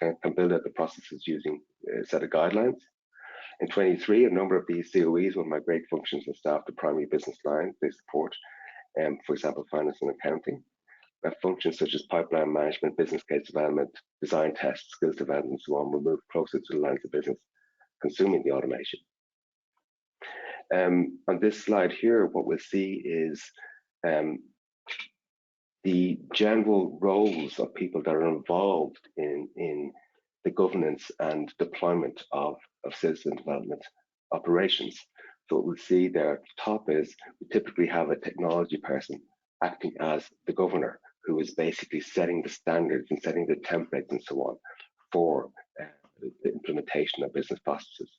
can build out the processes using a set of guidelines. In 23, a number of these COEs will migrate functions and staff to primary business lines they support, for example, finance and accounting. Functions such as pipeline management, business case development, design tests, skills development, and so on will move closer to the lines of business consuming the automation. On this slide here, what we'll see is the general roles of people that are involved in the governance and deployment of citizen development operations. So what we'll see there at the top is we typically have a technology person acting as the governor, who is basically setting the standards and setting the templates and so on for the implementation of business processes.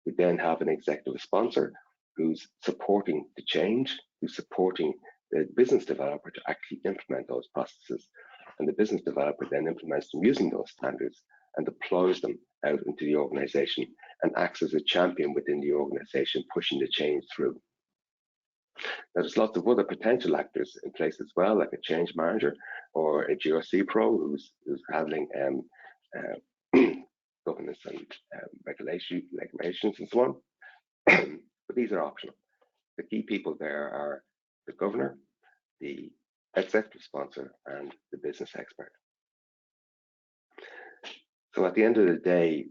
We then have an executive sponsor who's supporting the change, who's supporting the business developer to actually implement those processes. And the business developer then implements them using those standards and deploys them out into the organization and acts as a champion within the organization, pushing the change through. Now, there's lots of other potential actors in place as well, like a change manager or a GRC pro who's handling governance and regulations and so on. But these are optional. The key people there are the governor, the executive sponsor, and the business expert. So at the end of the day,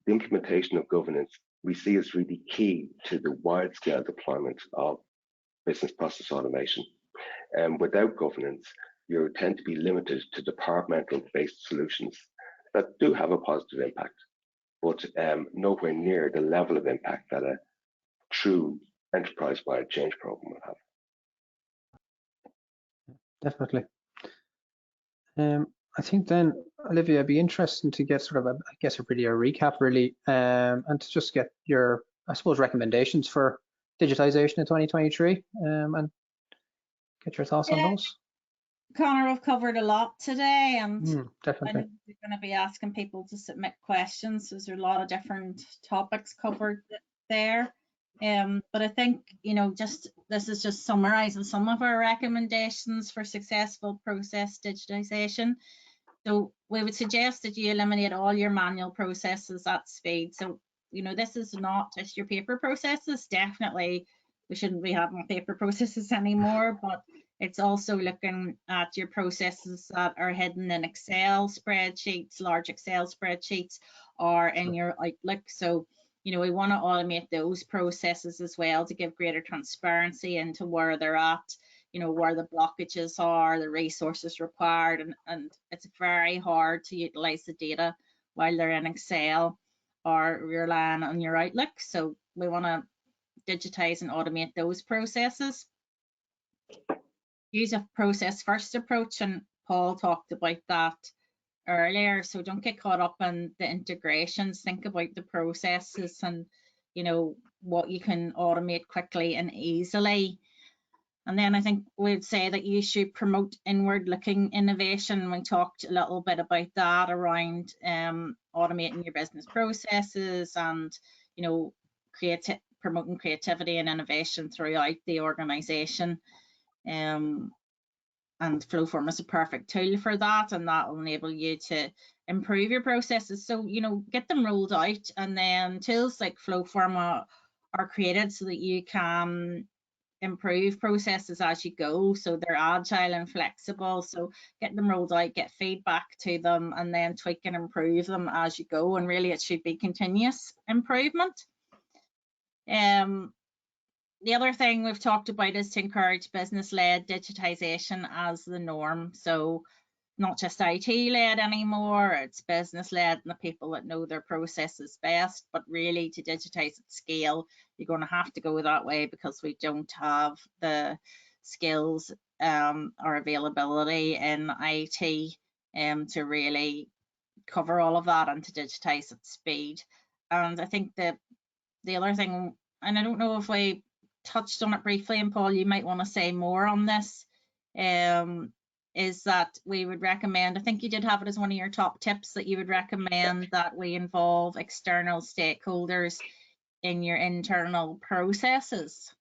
the implementation of governance we see is really key to the wide-scale deployment of business process automation. And without governance, you tend to be limited to departmental-based solutions that do have a positive impact, but nowhere near the level of impact that a true enterprise-wide change program will have. Definitely. I think then, Olivia, it'd be interesting to get sort of, a recap really, and to just get your, I suppose, recommendations for digitization in 2023, and get your thoughts on those. Conor, we've covered a lot today, and definitely. I think we're going to be asking people to submit questions. There's a lot of different topics covered there. But I think, this is just summarizing some of our recommendations for successful process digitization. So we would suggest that you eliminate all your manual processes at speed. So, this is not just your paper processes. Definitely, we shouldn't be having paper processes anymore, but it's also looking at your processes that are hidden in Excel spreadsheets, large Excel spreadsheets, or in your Outlook. So, we want to automate those processes as well to give greater transparency into where they're at, where the blockages are, the resources required, and it's very hard to utilize the data while they're in Excel or relying on your Outlook. So we want to digitize and automate those processes. Use a process first approach, and Paul talked about that earlier. So don't get caught up in the integrations. Think about the processes and what you can automate quickly and easily. And then I think we'd say that you should promote inward-looking innovation. We talked a little bit about that around automating your business processes and promoting creativity and innovation throughout the organization. And FlowForma is a perfect tool for that, and that will enable you to improve your processes. So, get them rolled out, and then tools like FlowForma are created so that you can improve processes as you go. So they're agile and flexible. So get them rolled out, get feedback to them, and then tweak and improve them as you go. And really, it should be continuous improvement. The other thing we've talked about is to encourage business-led digitization as the norm. So not just IT-led anymore, it's business-led and the people that know their processes best. But really, to digitize at scale, you're going to have to go that way because we don't have the skills or availability in IT to really cover all of that and to digitize at speed. And I think that the other thing, and I don't know if we touched on it briefly, and Paul, you might want to say more on this, is that we would recommend, I think you did have it as one of your top tips, that you would recommend that we involve external stakeholders in your internal processes.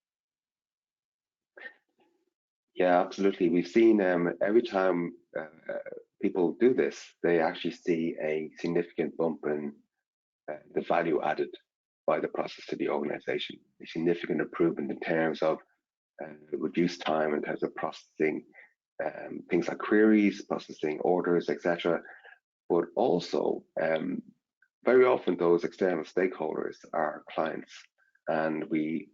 Yeah, absolutely. We've seen every time people do this, they actually see a significant bump in the value added by the process to the organization, a significant improvement in terms of reduced time in terms of processing things like queries, processing orders, etc. But also, very often those external stakeholders are clients, and we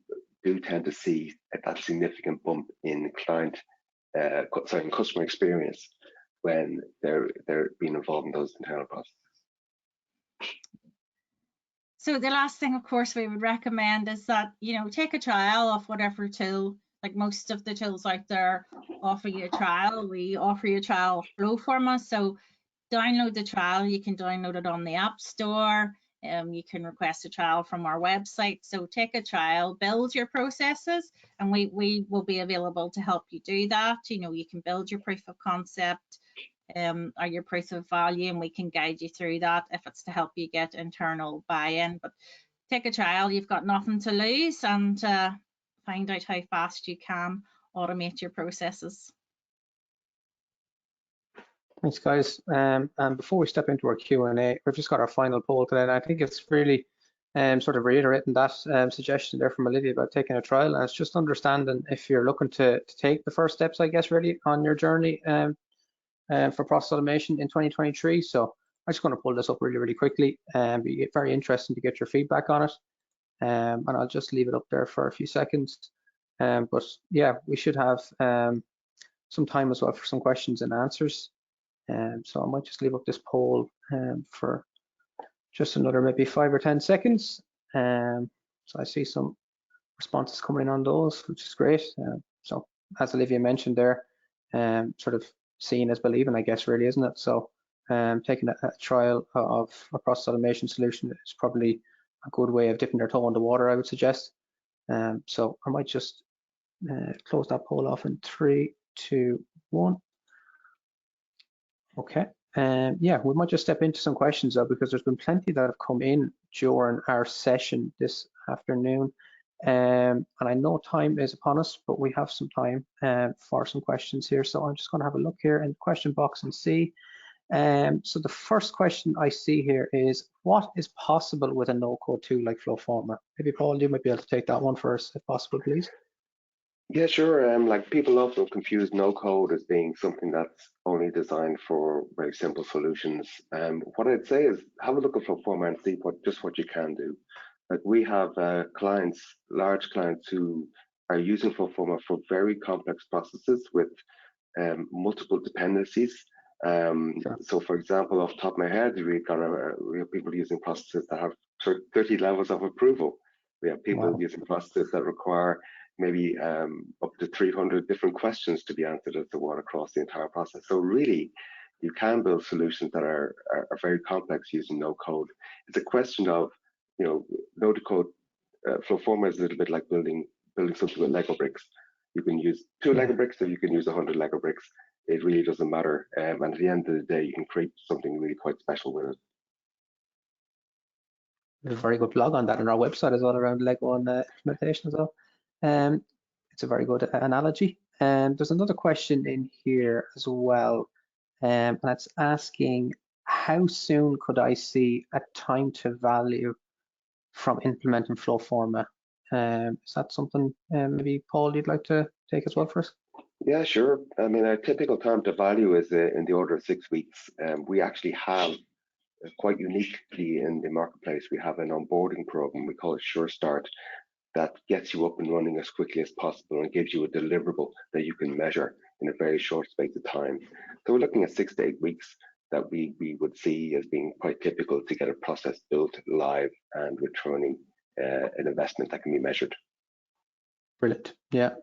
do tend to see that significant bump in client customer experience when they're being involved in those internal processes. So the last thing, of course, we would recommend is that, take a trial of whatever tool. Like most of the tools out there offer you a trial. We offer you a trial of FlowForma. So download the trial. You can download it on the App Store. You can request a trial from our website. So take a trial, build your processes, and we will be available to help you do that. You can build your proof of concept or your proof of value, and we can guide you through that if it's to help you get internal buy-in. But take a trial, you've got nothing to lose, and find out how fast you can automate your processes. Thanks, guys. And before we step into our Q&A, we've just got our final poll today, and I think it's really sort of reiterating that suggestion there from Olivia about taking a trial. And it's just understanding if you're looking to take the first steps, I guess, really on your journey for process automation in 2023. So I'm just going to pull this up really, really quickly, and be very interesting to get your feedback on it. And I'll just leave it up there for a few seconds. But yeah, we should have some time as well for some questions and answers. So I might just leave up this poll for just another maybe 5 or 10 seconds. So I see some responses coming in on those, which is great. So as Olivia mentioned there, sort of seeing as believing, I guess, really, isn't it? So taking a trial of a process automation solution is probably a good way of dipping their toe in the water, I would suggest. So I might just close that poll off in 3, 2, 1. Okay, yeah, we might just step into some questions though, because there's been plenty that have come in during our session this afternoon. And I know time is upon us, but we have some time for some questions here. So I'm just going to have a look here in the question box and see. So the first question I see here is, what is possible with a no-code tool like FlowForma? Maybe Paul, you might be able to take that one first, if possible, please. Yeah, sure. Like people often confuse no code as being something that's only designed for very simple solutions. What I'd say is have a look at FlowForma and see what you can do. Like we have clients, large clients who are using FlowForma for very complex processes with multiple dependencies. Sure. So for example, off the top of my head, we have people using processes that have 30 levels of approval. We have people using processes that require maybe up to 300 different questions to be answered as the one across the entire process. So really, you can build solutions that are very complex using no code. It's a question of, no code. FlowForma is a little bit like building something with Lego bricks. You can use 2 Lego bricks, or you can use 100 Lego bricks. It really doesn't matter. And at the end of the day, you can create something really quite special with it. There's a very good blog on that on our website as well around Lego and implementation as well. It's a very good analogy. There's another question in here as well, and it's asking, how soon could I see a time to value from implementing FlowForma? Is that something maybe Paul you'd like to take as well for us? Yeah, sure. I mean, our typical time to value is in the order of 6 weeks. We actually have, quite uniquely in the marketplace, we have an onboarding program, we call it Sure Start, that gets you up and running as quickly as possible and gives you a deliverable that you can measure in a very short space of time. So we're looking at 6 to 8 weeks that we would see as being quite typical to get a process built, live, and returning an investment that can be measured. Brilliant. Yeah,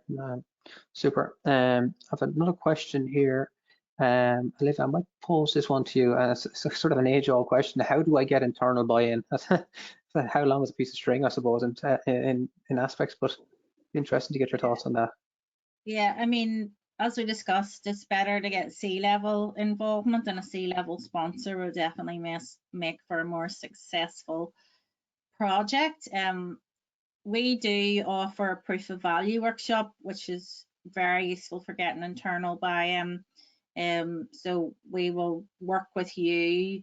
super. I have another question here. Olivia, I might pose this one to you. It's sort of an age-old question. How do I get internal buy-in? How long is a piece of string, I suppose, in aspects, but interesting to get your thoughts on that. Yeah, I mean, as we discussed, it's better to get C-level involvement, and a C-level sponsor will definitely make for a more successful project. We do offer a proof of value workshop, which is very useful for getting internal buy-in. So we will work with you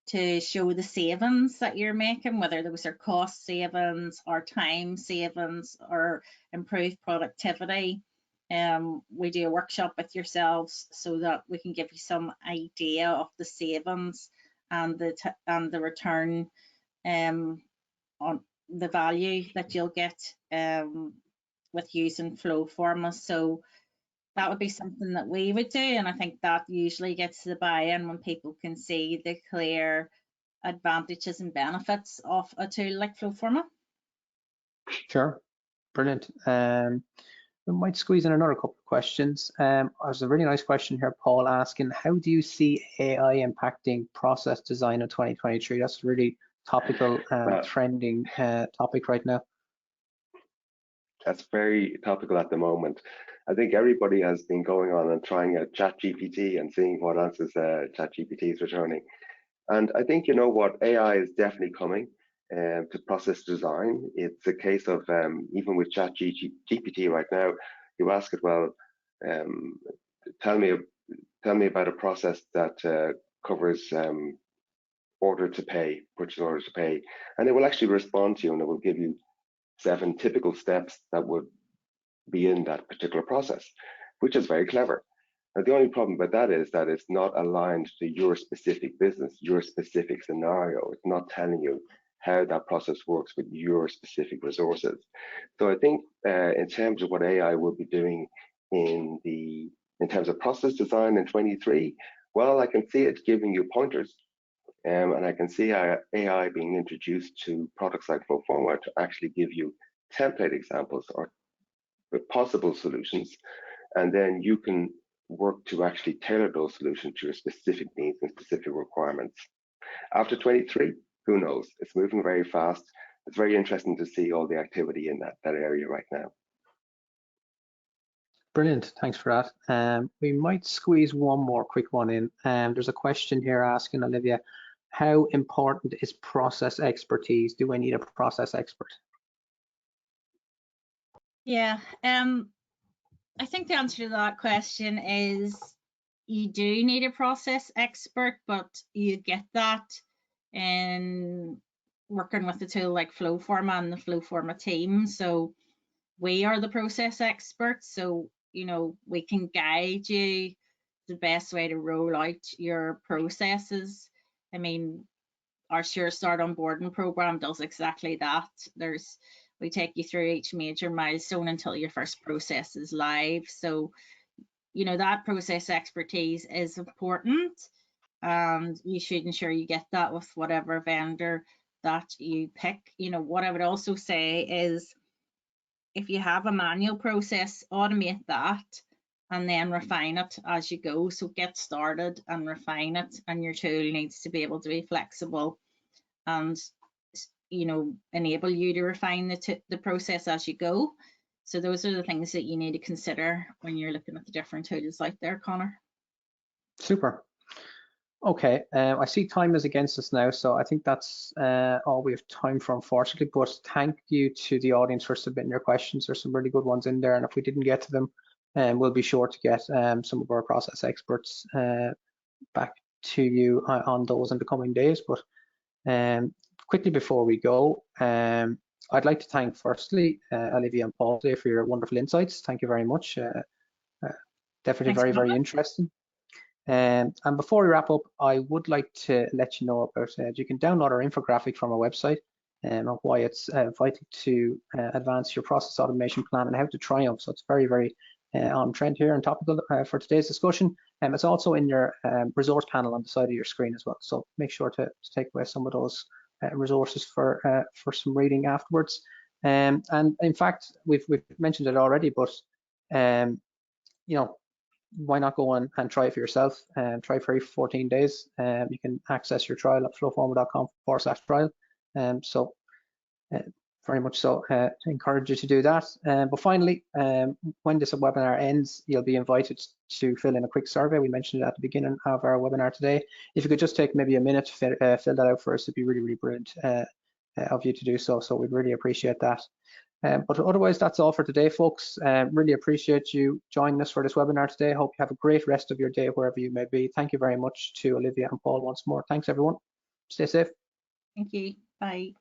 to show the savings that you're making, whether those are cost savings or time savings or improved productivity. We do a workshop with yourselves so that we can give you some idea of the savings and the return on the value that you'll get with using FlowForma. So that would be something that we would do, and I think that usually gets the buy-in when people can see the clear advantages and benefits of a tool like FlowForma. Sure, brilliant. We might squeeze in another couple of questions. There's a really nice question here, Paul, asking, how do you see AI impacting process design in 2023? That's a really topical and trending topic right now. That's very topical at the moment. I think everybody has been going on and trying a ChatGPT and seeing what answers ChatGPT is returning. And I think, you know what, AI is definitely coming to process design. It's a case of, even with ChatGPT right now, you ask it, well, tell me about a process that covers order to pay, purchase order to pay, and it will actually respond to you, and it will give you 7 typical steps that would be in that particular process, which is very clever. Now, the only problem with that is that it's not aligned to your specific business, your specific scenario. It's not telling you how that process works with your specific resources. So I think in terms of what AI will be doing in terms of process design in 23, well, I can see it giving you pointers. And I can see AI being introduced to products like FlowForma to actually give you template examples or possible solutions, and then you can work to actually tailor those solutions to your specific needs and specific requirements. After 23, who knows? It's moving very fast. It's very interesting to see all the activity in that area right now. Brilliant, thanks for that. We might squeeze one more quick one in. There's a question here asking, Olivia, how important is process expertise? Do I need a process expert? Yeah, I think the answer to that question is you do need a process expert, but you get that in working with a tool like FlowForma and the FlowForma team. So we are the process experts, so you know we can guide you the best way to roll out your processes. I mean, our Sure Start onboarding program does exactly that. We take you through each major milestone until your first process is live. So, you know, that process expertise is important, and you should ensure you get that with whatever vendor that you pick. You know, what I would also say is if you have a manual process, automate that and then refine it as you go. So get started and refine it, and your tool needs to be able to be flexible and, you know, enable you to refine the process as you go. So those are the things that you need to consider when you're looking at the different tools out there, Connor. Super. Okay, I see time is against us now, so I think that's all we have time for, unfortunately. But thank you to the audience for submitting your questions. There's some really good ones in there, and if we didn't get to them, we'll be sure to get some of our process experts back to you on those in the coming days. But quickly before we go, I'd like to thank firstly Olivia and Paul today for your wonderful insights. Thank you very much. Definitely Thanks, very interesting. And before we wrap up, I would like to let you know about you can download our infographic from our website and why it's vital to advance your process automation plan and how to triumph. So it's very on trend here and topical for today's discussion. It's also in your resource panel on the side of your screen as well. So make sure to take away some of those resources for some reading afterwards. And in fact, we've mentioned it already, but you know, why not go on and try it for yourself and try free for 14 days. You can access your trial at flowforma.com/trial. So very much so encourage you to do that. But finally, when this webinar ends, you'll be invited to fill in a quick survey. We mentioned it at the beginning of our webinar today. If you could just take maybe a minute to fill that out for us, it'd be really brilliant of you to do so. So we'd really appreciate that. But otherwise, that's all for today, folks. Really appreciate you joining us for this webinar today. Hope you have a great rest of your day wherever you may be. Thank you very much to Olivia and Paul once more. Thanks, everyone. Stay safe. Thank you. Bye.